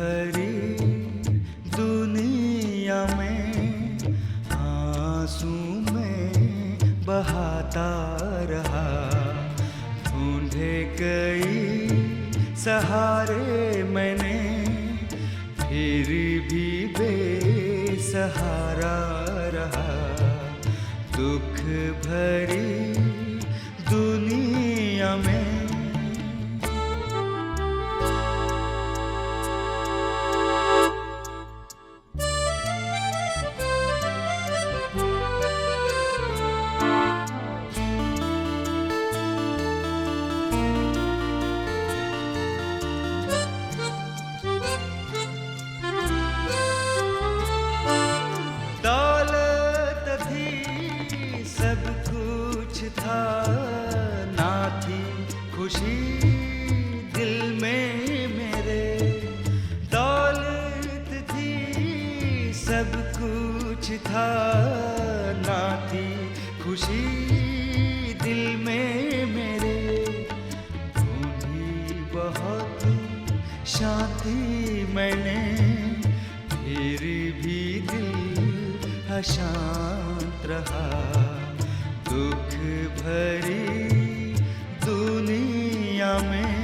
भरी दुनिया में आंसू में बहाता रहा, ढूंढे कई सहारे मैंने, फिर भी बेसहारा रहा। दुख भरी दुनिया में ना थी खुशी दिल में मेरे, दौलत थी सब कुछ था, ना थी खुशी दिल में मेरे। ढूंढी बहुत शांति मैंने, फिर भी दिल अशांत रहा। दुख भरी दुनिया में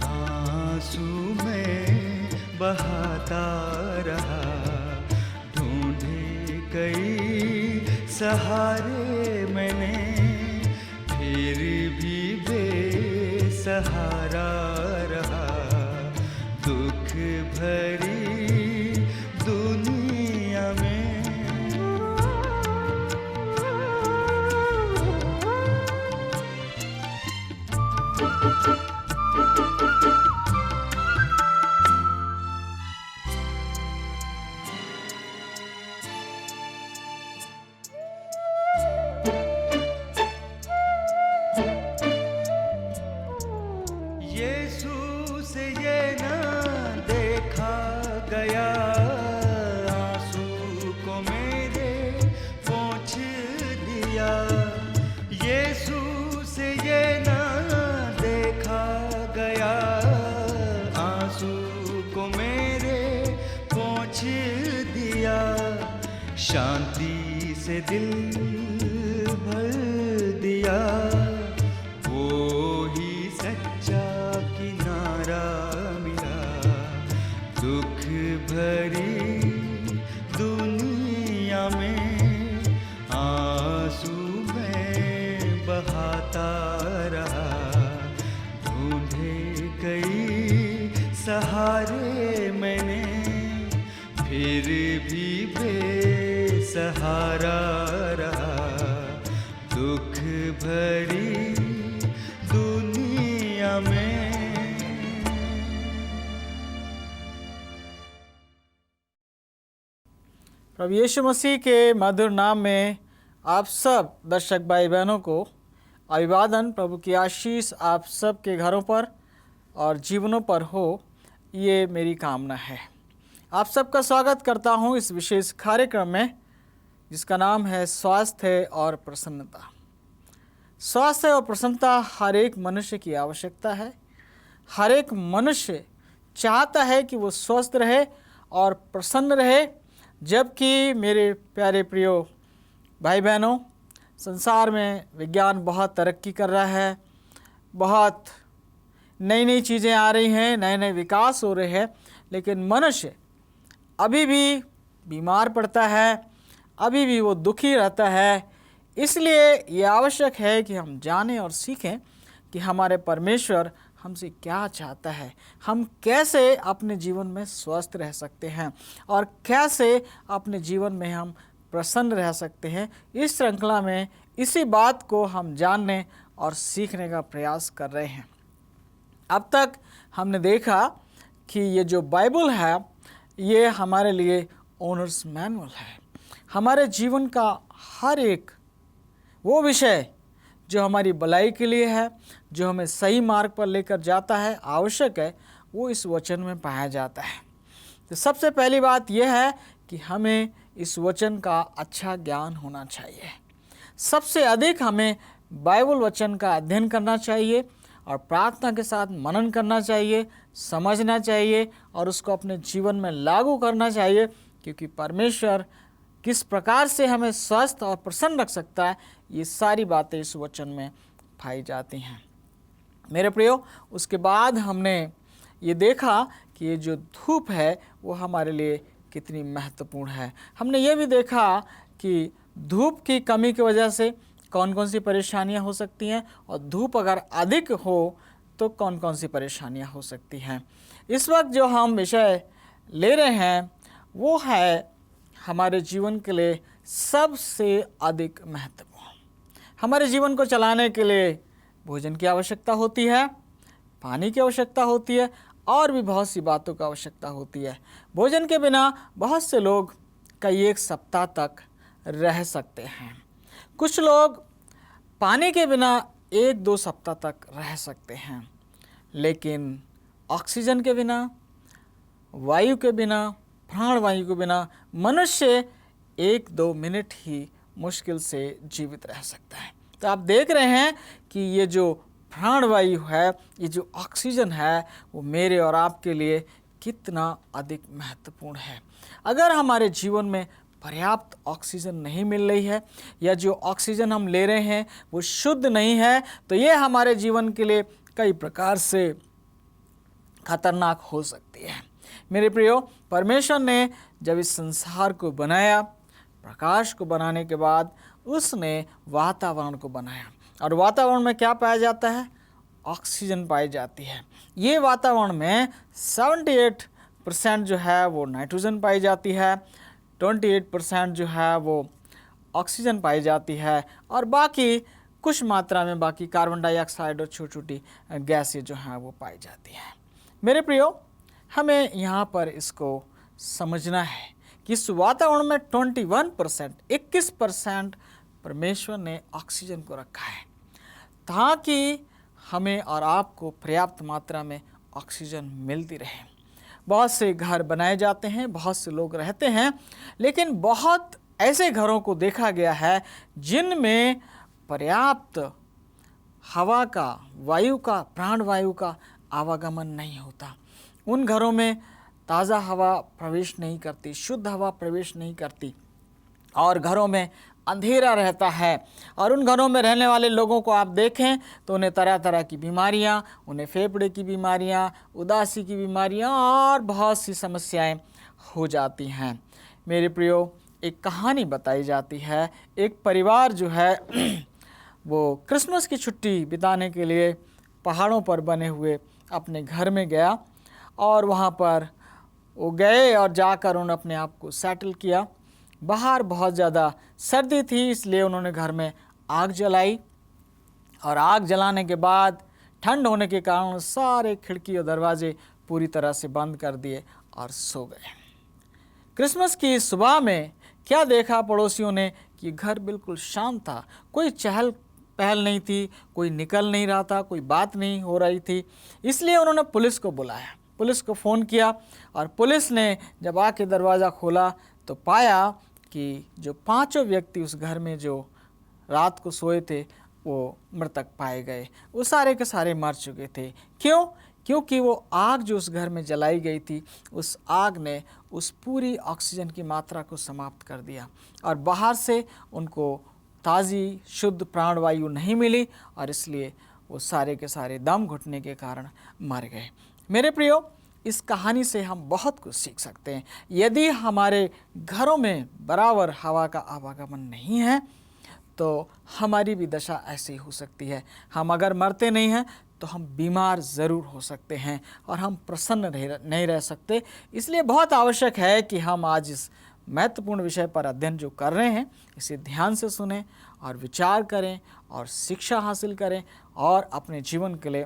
आंसू में बहाता रहा, ढूंढे कई सहारे मैंने, फिर भी बेसहारा रहा। दुख भरी दुनिया में यीशु से ये ना देखा गया, आंसू को मेरे पोंछ दिया। यीशु से ये ना देखा गया, आंसू को मेरे पोंछ दिया। शांति से दिल भर दिया, वो ही सच्चा किनारा मिला। दुख भरी दुनिया में आंसू में बहाता रहा, ढूंढे कई सहारे मैंने, फिर भी बेसहारा रहा। दुख भरी दुनिया में प्रभु यीशु मसीह के मधुर नाम में आप सब दर्शक भाई बहनों को अभिवादन। प्रभु की आशीष आप सब के घरों पर और जीवनों पर हो, ये मेरी कामना है। आप सबका स्वागत करता हूँ इस विशेष कार्यक्रम में जिसका नाम है स्वास्थ्य और प्रसन्नता। स्वास्थ्य और प्रसन्नता हर एक मनुष्य की आवश्यकता है। हर एक मनुष्य चाहता है कि वो स्वस्थ रहे और प्रसन्न रहे। जबकि मेरे प्यारे प्रियो भाई बहनों, संसार में विज्ञान बहुत तरक्की कर रहा है, बहुत नई नई चीज़ें आ रही हैं, नए नए विकास हो रहे हैं, लेकिन मनुष्य अभी भी बीमार पड़ता है, अभी भी वो दुखी रहता है। इसलिए ये आवश्यक है कि हम जानें और सीखें कि हमारे परमेश्वर हमसे क्या चाहता है, हम कैसे अपने जीवन में स्वस्थ रह सकते हैं और कैसे अपने जीवन में हम प्रसन्न रह सकते हैं। इस श्रृंखला में इसी बात को हम जानने और सीखने का प्रयास कर रहे हैं। अब तक हमने देखा कि ये जो बाइबल है ये हमारे लिए ओनर्स मैनुअल है। हमारे जीवन का हर एक वो विषय जो हमारी भलाई के लिए है, जो हमें सही मार्ग पर लेकर जाता है, आवश्यक है, वो इस वचन में पाया जाता है। तो सबसे पहली बात यह है कि हमें इस वचन का अच्छा ज्ञान होना चाहिए। सबसे अधिक हमें बाइबल वचन का अध्ययन करना चाहिए और प्रार्थना के साथ मनन करना चाहिए, समझना चाहिए और उसको अपने जीवन में लागू करना चाहिए, क्योंकि परमेश्वर किस प्रकार से हमें स्वस्थ और प्रसन्न रख सकता है, ये सारी बातें इस वचन में पाई जाती हैं। मेरे प्रियो, उसके बाद हमने ये देखा कि ये जो धूप है वो हमारे लिए कितनी महत्वपूर्ण है। हमने ये भी देखा कि धूप की कमी की वजह से कौन कौन सी परेशानियां हो सकती हैं, और धूप अगर अधिक हो तो कौन कौन सी परेशानियां हो सकती हैं। इस वक्त जो हम विषय ले रहे हैं वो है हमारे जीवन के लिए सबसे अधिक महत्वपूर्ण। हमारे जीवन को चलाने के लिए भोजन की आवश्यकता होती है, पानी की आवश्यकता होती है और भी बहुत सी बातों की आवश्यकता होती है। भोजन के बिना बहुत से लोग कई एक सप्ताह तक रह सकते हैं। कुछ लोग पानी के बिना 1-2 सप्ताह तक रह सकते हैं, लेकिन ऑक्सीजन के बिना, वायु के बिना, प्राणवायु के बिना मनुष्य 1-2 मिनट ही मुश्किल से जीवित रह सकता है। तो आप देख रहे हैं कि ये जो प्राणवायु है, ये जो ऑक्सीजन है, वो मेरे और आपके लिए कितना अधिक महत्वपूर्ण है। अगर हमारे जीवन में पर्याप्त ऑक्सीजन नहीं मिल रही है या जो ऑक्सीजन हम ले रहे हैं वो शुद्ध नहीं है, तो ये हमारे जीवन के लिए कई प्रकार से खतरनाक हो सकती है। मेरे प्रियो, परमेश्वर ने जब इस संसार को बनाया, प्रकाश को बनाने के बाद उसने वातावरण को बनाया, और वातावरण में क्या पाया जाता है? ऑक्सीजन पाई जाती है। ये वातावरण में 78% जो है वो नाइट्रोजन पाई जाती है, 28% जो है वो ऑक्सीजन पाई जाती है, और बाकी कुछ मात्रा में बाकी कार्बन डाइऑक्साइड और छोटी छोटी गैसें जो हैं वो पाई जाती हैं। मेरे प्रियो, हमें यहाँ पर इसको समझना है कि इस वातावरण में 21% परमेश्वर ने ऑक्सीजन को रखा है, ताकि हमें और आपको पर्याप्त मात्रा में ऑक्सीजन मिलती रहे। बहुत से घर बनाए जाते हैं, बहुत से लोग रहते हैं, लेकिन बहुत ऐसे घरों को देखा गया है जिनमें पर्याप्त हवा का, वायु का, प्राणवायु का आवागमन नहीं होता। उन घरों में ताज़ा हवा प्रवेश नहीं करती, शुद्ध हवा प्रवेश नहीं करती, और घरों में अंधेरा रहता है। और उन घरों में रहने वाले लोगों को आप देखें तो उन्हें तरह तरह की बीमारियां, उन्हें फेफड़े की बीमारियां, उदासी की बीमारियां और बहुत सी समस्याएं हो जाती हैं। मेरे प्रियो, एक कहानी बताई जाती है। एक परिवार जो है वो क्रिसमस की छुट्टी बिताने के लिए पहाड़ों पर बने हुए अपने घर में गया, और वहाँ पर वो गए और जाकर उन्होंने अपने आप को सेटल किया। बाहर बहुत ज़्यादा सर्दी थी, इसलिए उन्होंने घर में आग जलाई, और आग जलाने के बाद ठंड होने के कारण सारे खिड़की और दरवाजे पूरी तरह से बंद कर दिए और सो गए। क्रिसमस की सुबह में क्या देखा पड़ोसियों ने कि घर बिल्कुल शांत था, कोई चहल पहल नहीं थी, कोई निकल नहीं रहा था, कोई बात नहीं हो रही थी। इसलिए उन्होंने पुलिस को बुलाया, पुलिस को फ़ोन किया, और पुलिस ने जब आके दरवाज़ा खोला तो पाया कि जो 5 व्यक्ति उस घर में जो रात को सोए थे वो मृतक पाए गए। वो सारे के सारे मर चुके थे। क्यों? क्योंकि वो आग जो उस घर में जलाई गई थी, उस आग ने उस पूरी ऑक्सीजन की मात्रा को समाप्त कर दिया, और बाहर से उनको ताज़ी शुद्ध प्राणवायु नहीं मिली, और इसलिए वो सारे के सारे दम घुटने के कारण मर गए। मेरे प्रियो, इस कहानी से हम बहुत कुछ सीख सकते हैं। यदि हमारे घरों में बराबर हवा का आवागमन नहीं है तो हमारी भी दशा ऐसी हो सकती है। हम अगर मरते नहीं हैं तो हम बीमार ज़रूर हो सकते हैं, और हम प्रसन्न नहीं रह सकते। इसलिए बहुत आवश्यक है कि हम आज इस महत्वपूर्ण विषय पर अध्ययन जो कर रहे हैं, इसे ध्यान से सुनें और विचार करें और शिक्षा हासिल करें, और अपने जीवन के लिए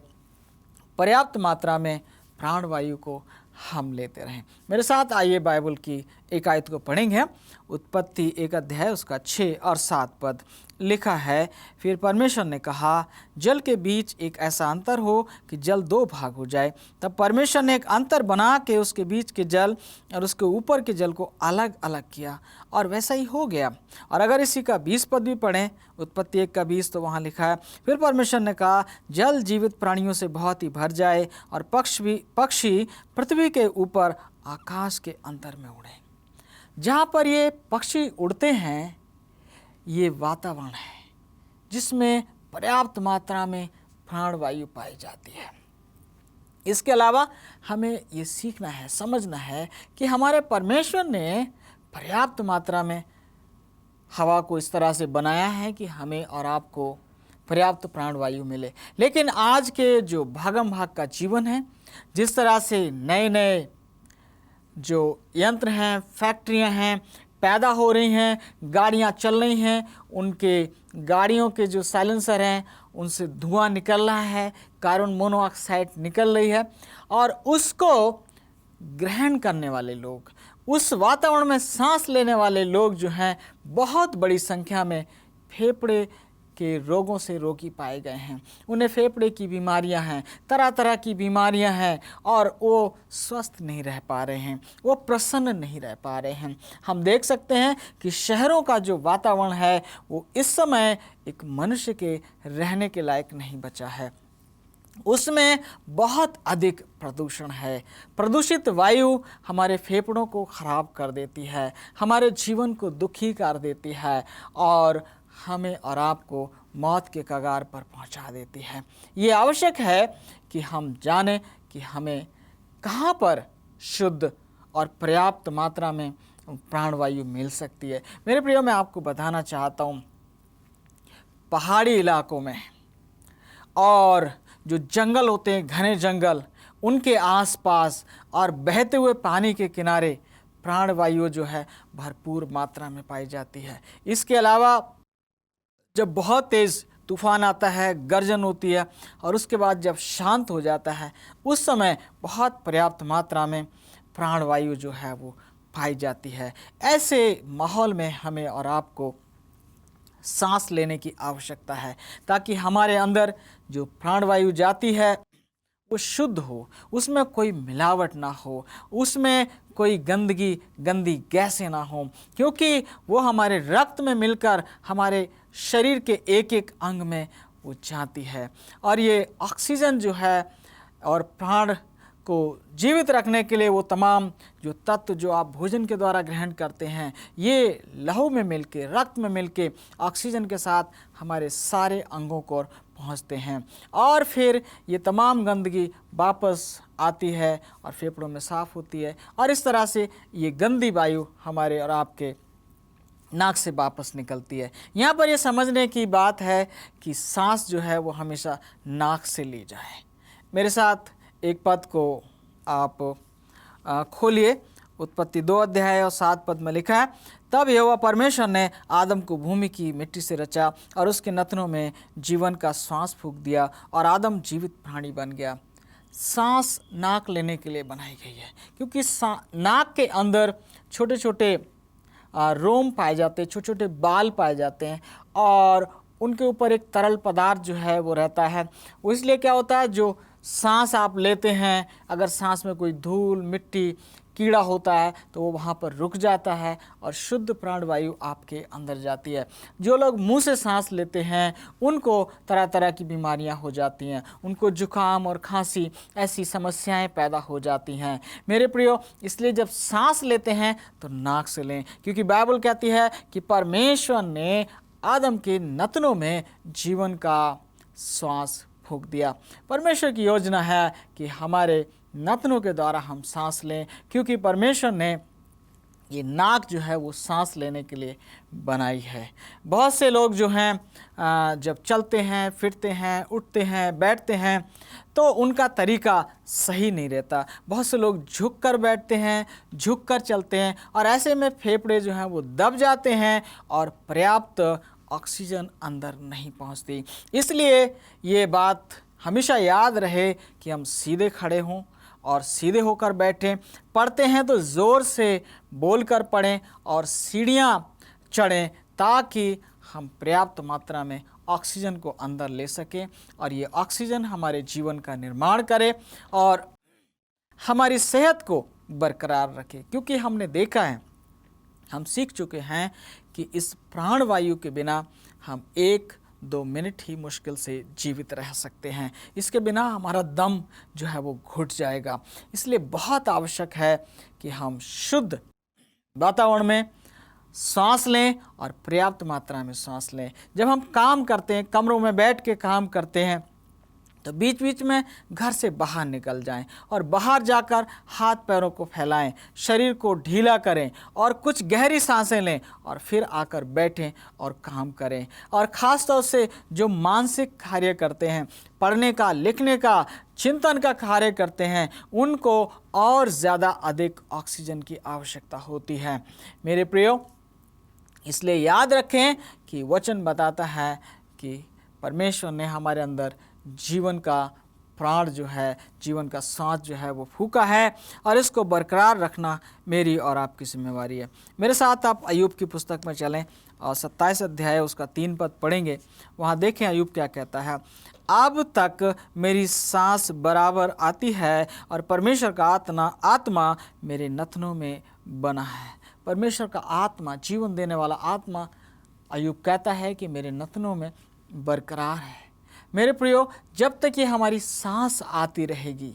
पर्याप्त मात्रा में प्राणवायु को हम लेते रहें। मेरे साथ आइए बाइबल की एक आयत को पढ़ेंगे। उत्पत्ति 1 अध्याय उसका 6 और 7 पद लिखा है, फिर परमेश्वर ने कहा जल के बीच एक ऐसा अंतर हो कि जल 2 भाग हो जाए। तब परमेश्वर ने एक अंतर बना के उसके बीच के जल और उसके ऊपर के जल को अलग अलग किया, और वैसा ही हो गया। और अगर इसी का 20 पद भी पढ़ें, उत्पत्ति 1 का 20, तो वहाँ लिखा है, फिर परमेश्वर ने कहा जल जीवित प्राणियों से बहुत ही भर जाए और पक्षी पृथ्वी के ऊपर आकाश के अंतर में उड़े। जहाँ पर ये पक्षी उड़ते हैं, ये वातावरण है जिसमें पर्याप्त मात्रा में प्राणवायु पाई जाती है। इसके अलावा हमें ये सीखना है, समझना है कि हमारे परमेश्वर ने पर्याप्त मात्रा में हवा को इस तरह से बनाया है कि हमें और आपको पर्याप्त प्राणवायु मिले। लेकिन आज के जो भागम भाग का जीवन है, जिस तरह से नए नए जो यंत्र हैं, फैक्ट्रियां हैं पैदा हो रही हैं, गाड़ियां चल रही हैं, उनके गाड़ियों के जो साइलेंसर हैं उनसे धुआं निकल रहा है, कार्बन मोनोऑक्साइड निकल रही है, और उसको ग्रहण करने वाले लोग, उस वातावरण में सांस लेने वाले लोग जो हैं, बहुत बड़ी संख्या में फेफड़े के रोगों से रोगी पाए गए हैं। उन्हें फेफड़े की बीमारियां हैं, तरह तरह की बीमारियां हैं, और वो स्वस्थ नहीं रह पा रहे हैं, वो प्रसन्न नहीं रह पा रहे हैं। हम देख सकते हैं कि शहरों का जो वातावरण है वो इस समय एक मनुष्य के रहने के लायक नहीं बचा है। उसमें बहुत अधिक प्रदूषण है। प्रदूषित वायु हमारे फेफड़ों को खराब कर देती है, हमारे जीवन को दुखी कर देती है, और हमें और आपको मौत के कगार पर पहुंचा देती है। ये आवश्यक है कि हम जानें कि हमें कहाँ पर शुद्ध और पर्याप्त मात्रा में प्राणवायु मिल सकती है। मेरे प्रियो, मैं आपको बताना चाहता हूँ, पहाड़ी इलाकों में और जो जंगल होते हैं, घने जंगल, उनके आसपास और बहते हुए पानी के किनारे प्राणवायु जो है भरपूर मात्रा में पाई जाती है। इसके अलावा जब बहुत तेज़ तूफान आता है, गर्जन होती है, और उसके बाद जब शांत हो जाता है, उस समय बहुत पर्याप्त मात्रा में प्राणवायु जो है वो पाई जाती है। ऐसे माहौल में हमें और आपको सांस लेने की आवश्यकता है, ताकि हमारे अंदर जो प्राणवायु जाती है वो शुद्ध हो, उसमें कोई मिलावट ना हो, उसमें कोई गंदी गैसें ना हो, क्योंकि वो हमारे रक्त में मिलकर हमारे शरीर के एक एक अंग में वो जाती है। और ये ऑक्सीजन जो है और प्राण को जीवित रखने के लिए वो तमाम जो तत्व जो आप भोजन के द्वारा ग्रहण करते हैं, ये लहू में मिलके, रक्त में मिलके ऑक्सीजन के साथ हमारे सारे अंगों को पहुंचते हैं, और फिर ये तमाम गंदगी वापस आती है और फेफड़ों में साफ़ होती है, और इस तरह से ये गंदी वायु हमारे और आपके नाक से वापस निकलती है। यहाँ पर ये समझने की बात है कि सांस जो है वो हमेशा नाक से ली जाए। मेरे साथ एक पद को आप खोलिए। उत्पत्ति 2 अध्याय और 7 पद में लिखा है, तब यहोवा परमेश्वर ने आदम को भूमि की मिट्टी से रचा और उसके नथनों में जीवन का श्वास फूंक दिया, और आदम जीवित प्राणी बन गया। सांस नाक लेने के लिए बनाई गई है, क्योंकि नाक के अंदर छोटे छोटे रोम पाए जाते हैं, छोटे छोटे बाल पाए जाते हैं, और उनके ऊपर एक तरल पदार्थ जो है वो रहता है। वो इसलिए क्या होता है, जो सांस आप लेते हैं, अगर सांस में कोई धूल, मिट्टी, कीड़ा होता है तो वो वहाँ पर रुक जाता है और शुद्ध प्राणवायु आपके अंदर जाती है। जो लोग मुंह से सांस लेते हैं उनको तरह तरह की बीमारियाँ हो जाती हैं, उनको जुकाम और खांसी ऐसी समस्याएं पैदा हो जाती हैं। मेरे प्रियो, इसलिए जब सांस लेते हैं तो नाक से लें, क्योंकि बाइबल कहती है कि परमेश्वर ने आदम के नथनों में जीवन का श्वास फूंक दिया। परमेश्वर की योजना है कि हमारे नथनों के द्वारा हम सांस लें, क्योंकि परमेश्वर ने ये नाक जो है वो सांस लेने के लिए बनाई है। बहुत से लोग जो हैं जब चलते हैं, फिरते हैं, उठते हैं, बैठते हैं तो उनका तरीका सही नहीं रहता। बहुत से लोग झुक कर बैठते हैं, झुक कर चलते हैं, और ऐसे में फेफड़े जो हैं वो दब जाते हैं और पर्याप्त ऑक्सीजन अंदर नहीं पहुंचती। इसलिए ये बात हमेशा याद रहे कि हम सीधे खड़े हों और सीधे होकर बैठें। पढ़ते हैं तो ज़ोर से बोलकर पढ़ें और सीढ़ियाँ चढ़ें, ताकि हम पर्याप्त मात्रा में ऑक्सीजन को अंदर ले सकें और ये ऑक्सीजन हमारे जीवन का निर्माण करे और हमारी सेहत को बरकरार रखे। क्योंकि हमने देखा है, हम सीख चुके हैं कि इस प्राणवायु के बिना हम 1-2 मिनट ही मुश्किल से जीवित रह सकते हैं। इसके बिना हमारा दम जो है वो घुट जाएगा। इसलिए बहुत आवश्यक है कि हम शुद्ध वातावरण में सांस लें और पर्याप्त मात्रा में सांस लें। जब हम काम करते हैं, कमरों में बैठ के काम करते हैं, तो बीच बीच में घर से बाहर निकल जाएं और बाहर जाकर हाथ पैरों को फैलाएं, शरीर को ढीला करें और कुछ गहरी सांसें लें और फिर आकर बैठें और काम करें। और ख़ास तौर से जो मानसिक कार्य करते हैं, पढ़ने का, लिखने का, चिंतन का कार्य करते हैं, उनको और ज़्यादा अधिक ऑक्सीजन की आवश्यकता होती है। मेरे प्रियो, इसलिए याद रखें कि वचन बताता है कि परमेश्वर ने हमारे अंदर जीवन का प्राण जो है, जीवन का सांस जो है वो फूका है और इसको बरकरार रखना मेरी और आपकी जिम्मेवारी है। मेरे साथ आप अय्यूब की पुस्तक में चलें और 27 अध्याय उसका 3 पद पढ़ेंगे। वहाँ देखें अय्यूब क्या कहता है। अब तक मेरी सांस बराबर आती है और परमेश्वर का आत्मा मेरे नथनों में बना है। परमेश्वर का आत्मा, जीवन देने वाला आत्मा, अय्यूब कहता है कि मेरे नथनों में बरकरार है। मेरे प्रियो, जब तक ये हमारी सांस आती रहेगी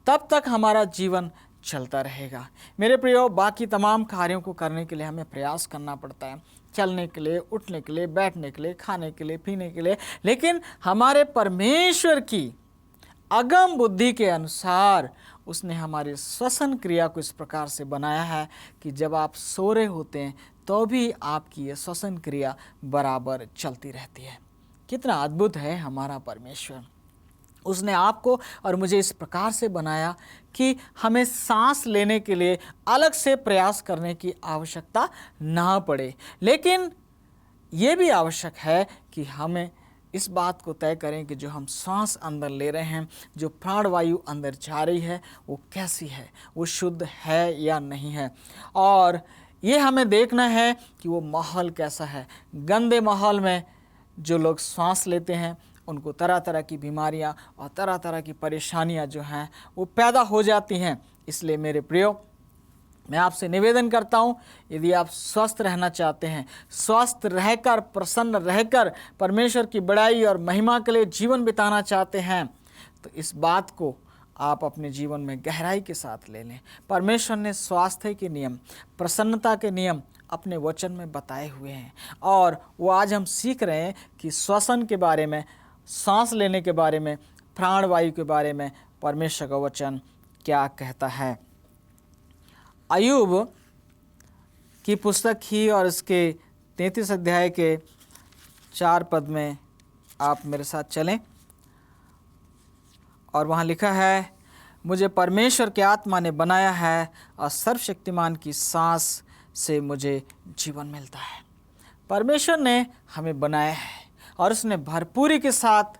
तब तक हमारा जीवन चलता रहेगा। मेरे प्रियो, बाकी तमाम कार्यों को करने के लिए हमें प्रयास करना पड़ता है, चलने के लिए, उठने के लिए, बैठने के लिए, खाने के लिए, पीने के लिए, लेकिन हमारे परमेश्वर की अगम बुद्धि के अनुसार उसने हमारे श्वसन क्रिया को इस प्रकार से बनाया है कि जब आप सो रहे होते हैं तो भी आपकी ये श्वसन क्रिया बराबर चलती रहती है। कितना अद्भुत है हमारा परमेश्वर। उसने आपको और मुझे इस प्रकार से बनाया कि हमें सांस लेने के लिए अलग से प्रयास करने की आवश्यकता ना पड़े। लेकिन ये भी आवश्यक है कि हमें इस बात को तय करें कि जो हम सांस अंदर ले रहे हैं, जो प्राणवायु अंदर जा रही है, वो कैसी है, वो शुद्ध है या नहीं है। और ये हमें देखना है कि वो माहौल कैसा है। गंदे माहौल में जो लोग सांस लेते हैं उनको तरह तरह की बीमारियां और तरह तरह की परेशानियां जो हैं वो पैदा हो जाती हैं। इसलिए मेरे प्रियो, मैं आपसे निवेदन करता हूं, यदि आप स्वस्थ रहना चाहते हैं, स्वस्थ रहकर, प्रसन्न रहकर परमेश्वर की बड़ाई और महिमा के लिए जीवन बिताना चाहते हैं, तो इस बात को आप अपने जीवन में गहराई के साथ ले लें। परमेश्वर ने स्वास्थ्य के नियम, प्रसन्नता के नियम अपने वचन में बताए हुए हैं और वो आज हम सीख रहे हैं कि श्वसन के बारे में, सांस लेने के बारे में, प्राणवायु के बारे में परमेश्वर का वचन क्या कहता है। अय्यूब की पुस्तक ही और इसके 33 अध्याय के 4 पद में आप मेरे साथ चलें और वहाँ लिखा है, मुझे परमेश्वर के आत्मा ने बनाया है और सर्वशक्तिमान की सांस से मुझे जीवन मिलता है। परमेश्वर ने हमें बनाया है और उसने भरपूरी के साथ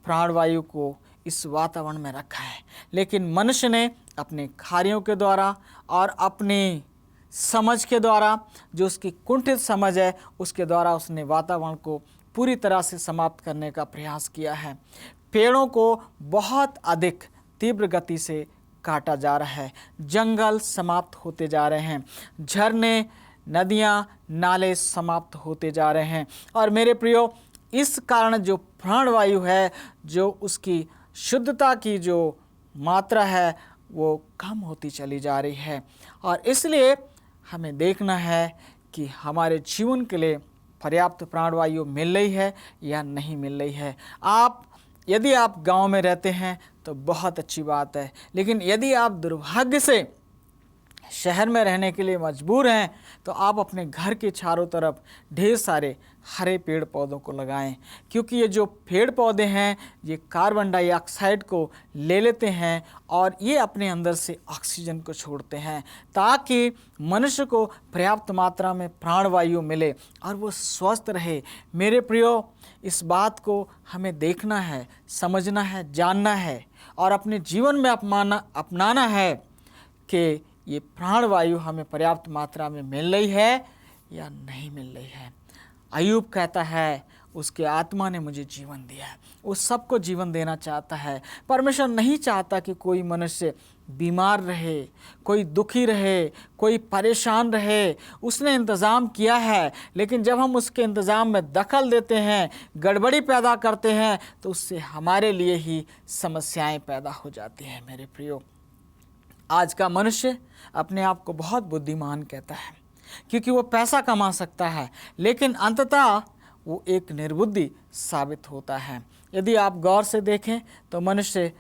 प्राणवायु को इस वातावरण में रखा है, लेकिन मनुष्य ने अपने कार्यों के द्वारा और अपनी समझ के द्वारा, जो उसकी कुंठित समझ है, उसके द्वारा उसने वातावरण को पूरी तरह से समाप्त करने का प्रयास किया है। पेड़ों को बहुत अधिक तीव्र गति से काटा जा रहा है, जंगल समाप्त होते जा रहे हैं, झरने, नदियाँ, नाले समाप्त होते जा रहे हैं। और मेरे प्रियो, इस कारण जो प्राणवायु है, जो उसकी शुद्धता की जो मात्रा है, वो कम होती चली जा रही है। और इसलिए हमें देखना है कि हमारे जीवन के लिए पर्याप्त प्राणवायु मिल रही है या नहीं मिल रही है। यदि आप गांव में रहते हैं तो बहुत अच्छी बात है, लेकिन यदि आप दुर्भाग्य से शहर में रहने के लिए मजबूर हैं तो आप अपने घर के चारों तरफ ढेर सारे हरे पेड़ पौधों को लगाएं, क्योंकि ये जो पेड़ पौधे हैं ये कार्बन डाइऑक्साइड को ले लेते हैं और ये अपने अंदर से ऑक्सीजन को छोड़ते हैं, ताकि मनुष्य को पर्याप्त मात्रा में प्राणवायु मिले और वो स्वस्थ रहे। मेरे प्रियो, इस बात को हमें देखना है, समझना है, जानना है और अपने जीवन में अपनाना है कि ये प्राणवायु हमें पर्याप्त मात्रा में मिल रही है या नहीं मिल रही है। अय्यूब कहता है उसके आत्मा ने मुझे जीवन दिया है, वो सबको जीवन देना चाहता है। परमेश्वर नहीं चाहता कि कोई मनुष्य बीमार रहे, कोई दुखी रहे, कोई परेशान रहे। उसने इंतज़ाम किया है, लेकिन जब हम उसके इंतज़ाम में दखल देते हैं, गड़बड़ी पैदा करते हैं, तो उससे हमारे लिए ही समस्याएं पैदा हो जाती हैं। मेरे प्रियो, आज का मनुष्य अपने आप को बहुत बुद्धिमान कहता है क्योंकि वो पैसा कमा सकता है, लेकिन अंततः वो एक निर्बुद्धि साबित होता है। यदि आप गौर से देखें तो मनुष्य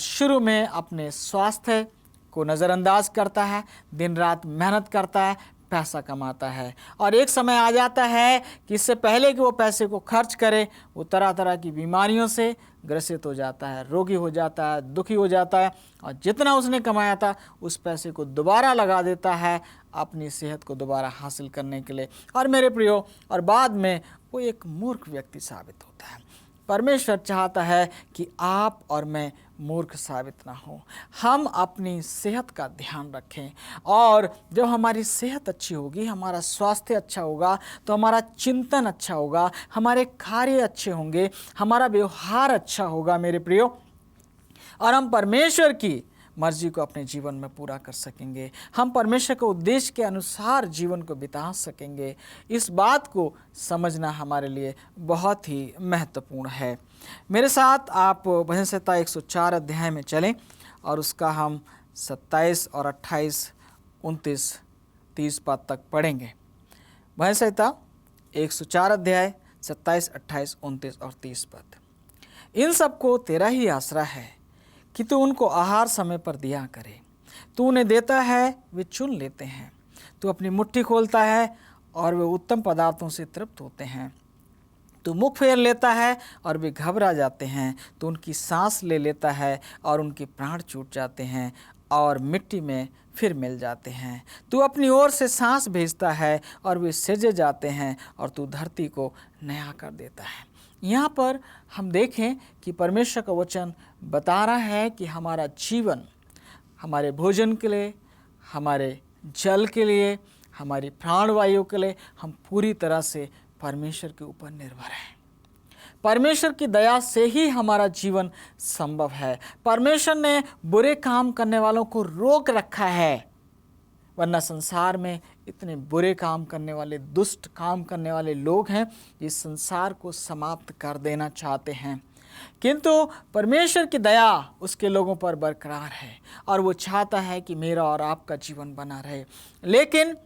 शुरू में अपने स्वास्थ्य को नज़रअंदाज करता है, दिन रात मेहनत करता है, पैसा कमाता है, और एक समय आ जाता है कि इससे पहले कि वो पैसे को खर्च करे वो तरह तरह की बीमारियों से ग्रसित हो जाता है, रोगी हो जाता है, दुखी हो जाता है, और जितना उसने कमाया था उस पैसे को दोबारा लगा देता है अपनी सेहत को दोबारा हासिल करने के लिए। और मेरे प्रियो, और बाद में वो एक मूर्ख व्यक्ति साबित होता है। परमेश्वर चाहता है कि आप और मैं मूर्ख साबित ना हो, हम अपनी सेहत का ध्यान रखें, और जब हमारी सेहत अच्छी होगी, हमारा स्वास्थ्य अच्छा होगा, तो हमारा चिंतन अच्छा होगा, हमारे कार्य अच्छे होंगे, हमारा व्यवहार अच्छा होगा मेरे प्रियो, और हम परमेश्वर की मर्जी को अपने जीवन में पूरा कर सकेंगे। हम परमेश्वर के उद्देश्य के अनुसार जीवन को बिता सकेंगे। इस बात को समझना हमारे लिए बहुत ही महत्वपूर्ण है। मेरे साथ आप भजन संहिता 104 अध्याय में चलें और उसका हम 27 और 28, 29, 30 पद तक पढ़ेंगे। भजन संहिता 104 अध्याय 27, 28, 29 और 30 पद। इन सबको तेरा ही आसरा है कि तू उनको आहार समय पर दिया करे। तू उन्हें देता है, वे चुन लेते हैं। तू अपनी मुट्ठी खोलता है और वे उत्तम पदार्थों से तृप्त होते हैं। तू मुख फेर लेता है और वे घबरा जाते हैं। तू उनकी सांस ले लेता है और उनके प्राण छूट जाते हैं और मिट्टी में फिर मिल जाते हैं। तू अपनी ओर से सांस भेजता है और वे सिरजे जाते हैं, और तू धरती को नया कर देता है। यहाँ पर हम देखें कि परमेश्वर का वचन बता रहा है कि हमारा जीवन हमारे भोजन के लिए, हमारे जल के लिए, हमारी प्राणवायु के लिए हम पूरी तरह से परमेश्वर के ऊपर निर्भर हैं। परमेश्वर की दया से ही हमारा जीवन संभव है। परमेश्वर ने बुरे काम करने वालों को रोक रखा है, वरना संसार में इतने बुरे काम करने वाले, दुष्ट काम करने वाले लोग हैं, इस संसार को समाप्त कर देना चाहते हैं। किंतु परमेश्वर की दया उसके लोगों पर बरकरार है और वो चाहता है कि मेरा और आपका जीवन बना रहे। लेकिन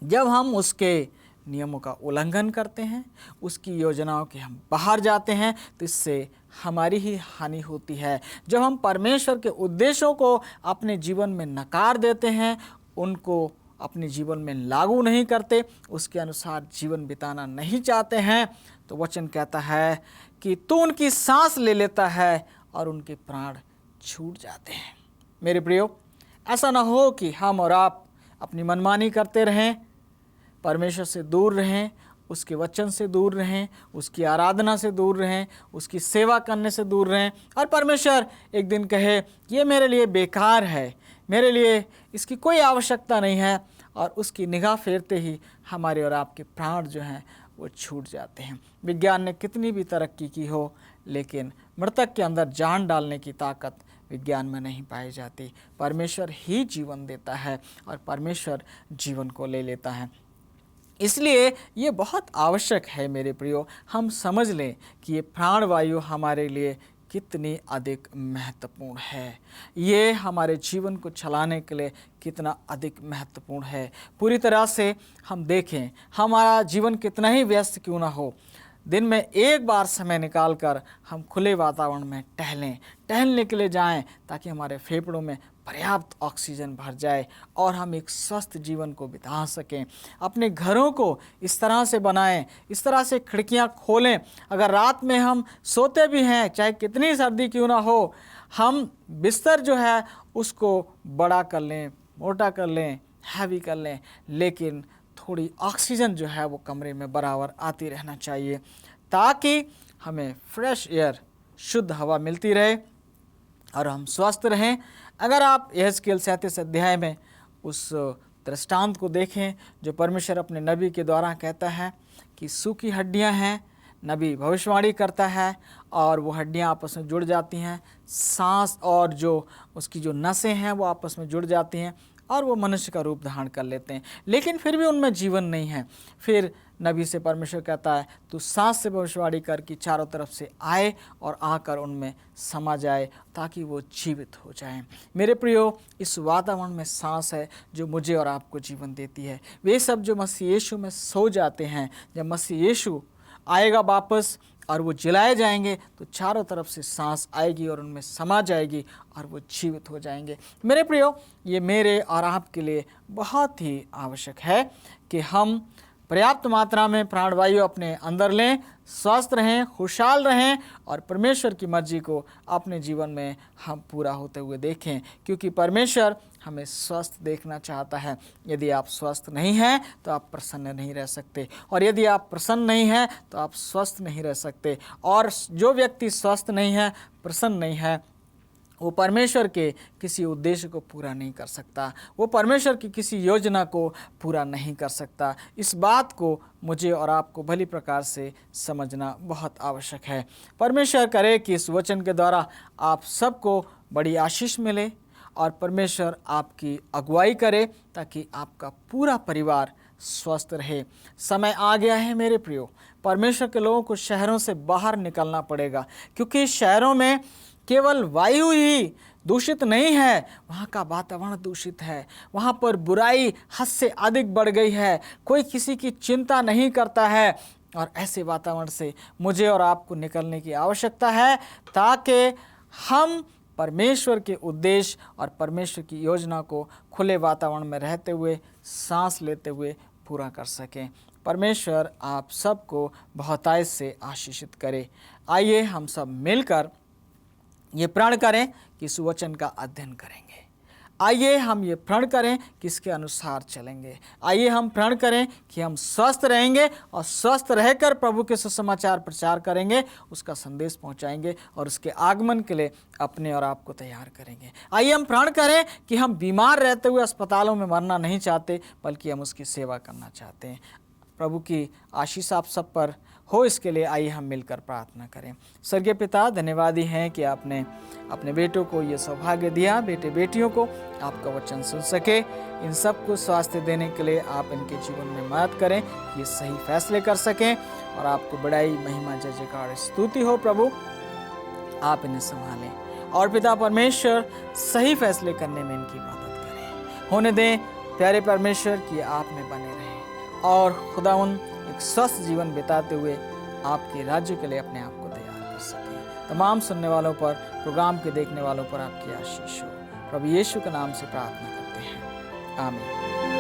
जब हम उसके नियमों का उल्लंघन करते हैं, उसकी योजनाओं के हम बाहर जाते हैं, तो इससे हमारी ही हानि होती है। जब हम परमेश्वर के उद्देश्यों को अपने जीवन में नकार देते हैं, उनको अपने जीवन में लागू नहीं करते, उसके अनुसार जीवन बिताना नहीं चाहते हैं, तो वचन कहता है कि तू उनकी सांस ले लेता है और उनके प्राण छूट जाते हैं। मेरे प्रियो, ऐसा ना हो कि हम और आप अपनी मनमानी करते रहें, परमेश्वर से दूर रहें, उसके वचन से दूर रहें, उसकी आराधना से दूर रहें, उसकी सेवा करने से दूर रहें, और परमेश्वर एक दिन कहे ये मेरे लिए बेकार है, मेरे लिए इसकी कोई आवश्यकता नहीं है, और उसकी निगाह फेरते ही हमारे और आपके प्राण जो हैं वो छूट जाते हैं। विज्ञान ने कितनी भी तरक्की की हो, लेकिन मृतक के अंदर जान डालने की ताकत विज्ञान में नहीं पाई जाती। परमेश्वर ही जीवन देता है और परमेश्वर जीवन को ले लेता है। इसलिए ये बहुत आवश्यक है मेरे प्रियो, हम समझ लें कि ये प्राणवायु हमारे लिए कितनी अधिक महत्वपूर्ण है, ये हमारे जीवन को चलाने के लिए कितना अधिक महत्वपूर्ण है। पूरी तरह से हम देखें, हमारा जीवन कितना ही व्यस्त क्यों ना हो, दिन में एक बार समय निकालकर हम खुले वातावरण में टहलने के लिए जाएं, ताकि हमारे फेफड़ों में पर्याप्त ऑक्सीजन भर जाए और हम एक स्वस्थ जीवन को बिता सकें। अपने घरों को इस तरह से बनाएं, इस तरह से खिड़कियां खोलें। अगर रात में हम सोते भी हैं, चाहे कितनी सर्दी क्यों ना हो, हम बिस्तर जो है उसको बड़ा कर लें, मोटा कर लें, हैवी कर लें, लेकिन थोड़ी ऑक्सीजन जो है वो कमरे में बराबर आती रहना चाहिए, ताकि हमें फ्रेश एयर, शुद्ध हवा मिलती रहे और हम स्वस्थ रहें। अगर आप यहेजकेल 37 अध्याय में उस दृष्टांत को देखें जो परमेश्वर अपने नबी के द्वारा कहता है कि सूखी हड्डियां हैं, नबी भविष्यवाणी करता है और वो हड्डियां आपस में जुड़ जाती हैं, सांस और जो उसकी जो नसें हैं वो आपस में जुड़ जाती हैं और वो मनुष्य का रूप धारण कर लेते हैं, लेकिन फिर भी उनमें जीवन नहीं है। फिर नबी से परमेश्वर कहता है तू सांस से भविष्यवाणी कर कि चारों तरफ से आए और आकर उनमें समा जाए ताकि वो जीवित हो जाएं। मेरे प्रियो, इस वातावरण में सांस है जो मुझे और आपको जीवन देती है। वे सब जो मसीह यीशु में सो जाते हैं, जब मसीह यीशु आएगा वापस और वो जलाए जाएंगे तो चारों तरफ से सांस आएगी और उनमें समा जाएगी और वो जीवित हो जाएंगे। मेरे प्रियो, ये मेरे और आपके लिए बहुत ही आवश्यक है कि हम पर्याप्त मात्रा में प्राणवायु अपने अंदर लें, स्वस्थ रहें, खुशहाल रहें और परमेश्वर की मर्जी को अपने जीवन में हम पूरा होते हुए देखें, क्योंकि परमेश्वर हमें स्वस्थ देखना चाहता है। यदि आप स्वस्थ नहीं हैं तो आप प्रसन्न नहीं रह सकते, और यदि आप प्रसन्न नहीं हैं तो आप स्वस्थ नहीं रह सकते। और जो व्यक्ति स्वस्थ नहीं है, प्रसन्न नहीं है, वो परमेश्वर के किसी उद्देश्य को पूरा नहीं कर सकता, वो परमेश्वर की किसी योजना को पूरा नहीं कर सकता। इस बात को मुझे और आपको भली प्रकार से समझना बहुत आवश्यक है। परमेश्वर करे कि इस वचन के द्वारा आप सबको बड़ी आशीष मिले और परमेश्वर आपकी अगुवाई करे ताकि आपका पूरा परिवार स्वस्थ रहे। समय आ गया है मेरे प्रियो, परमेश्वर के लोगों को शहरों से बाहर निकलना पड़ेगा, क्योंकि शहरों में केवल वायु ही दूषित नहीं है, वहाँ का वातावरण दूषित है। वहाँ पर बुराई हद से अधिक बढ़ गई है, कोई किसी की चिंता नहीं करता है। और ऐसे वातावरण से मुझे और आपको निकलने की आवश्यकता है ताकि हम परमेश्वर के उद्देश्य और परमेश्वर की योजना को खुले वातावरण में रहते हुए, सांस लेते हुए पूरा कर सकें। परमेश्वर आप सबको बहुतायत से आशीषित करे। आइए हम सब मिलकर ये प्रण करें कि इस वचन का अध्ययन करेंगे। आइए हम ये प्रण करें कि इसके अनुसार चलेंगे। आइए हम प्रण करें कि हम स्वस्थ रहेंगे और स्वस्थ रहकर प्रभु के सुसमाचार प्रचार करेंगे, उसका संदेश पहुंचाएंगे और उसके आगमन के लिए अपने और आपको तैयार करेंगे। आइए हम प्रण करें कि हम बीमार रहते हुए अस्पतालों में मरना नहीं चाहते, बल्कि हम उसकी सेवा करना चाहते हैं। प्रभु की आशीष आप सब पर हो, इसके लिए आइए हम मिलकर प्रार्थना करें। स्वर्गीय पिता, धन्यवादी हैं कि आपने अपने बेटों को ये सौभाग्य दिया, बेटे बेटियों को आपका वचन सुन सके। इन सबको स्वास्थ्य देने के लिए आप इनके जीवन में मदद करें, ये सही फैसले कर सकें और आपको बड़ाई, महिमा, जय जयकार, स्तुति हो। प्रभु आप इन्हें संभालें और पिता परमेश्वर सही फैसले करने में इनकी मदद करें। होने दें प्यारे परमेश्वर कि आप में बने रहें और खुदावन एक स्वस्थ जीवन बिताते हुए आपके राज्य के लिए अपने आप को तैयार कर सकें। तमाम सुनने वालों पर, प्रोग्राम के देखने वालों पर आपकी आशीष हो। प्रभु यीशु के नाम से प्रार्थना करते हैं, आमीन।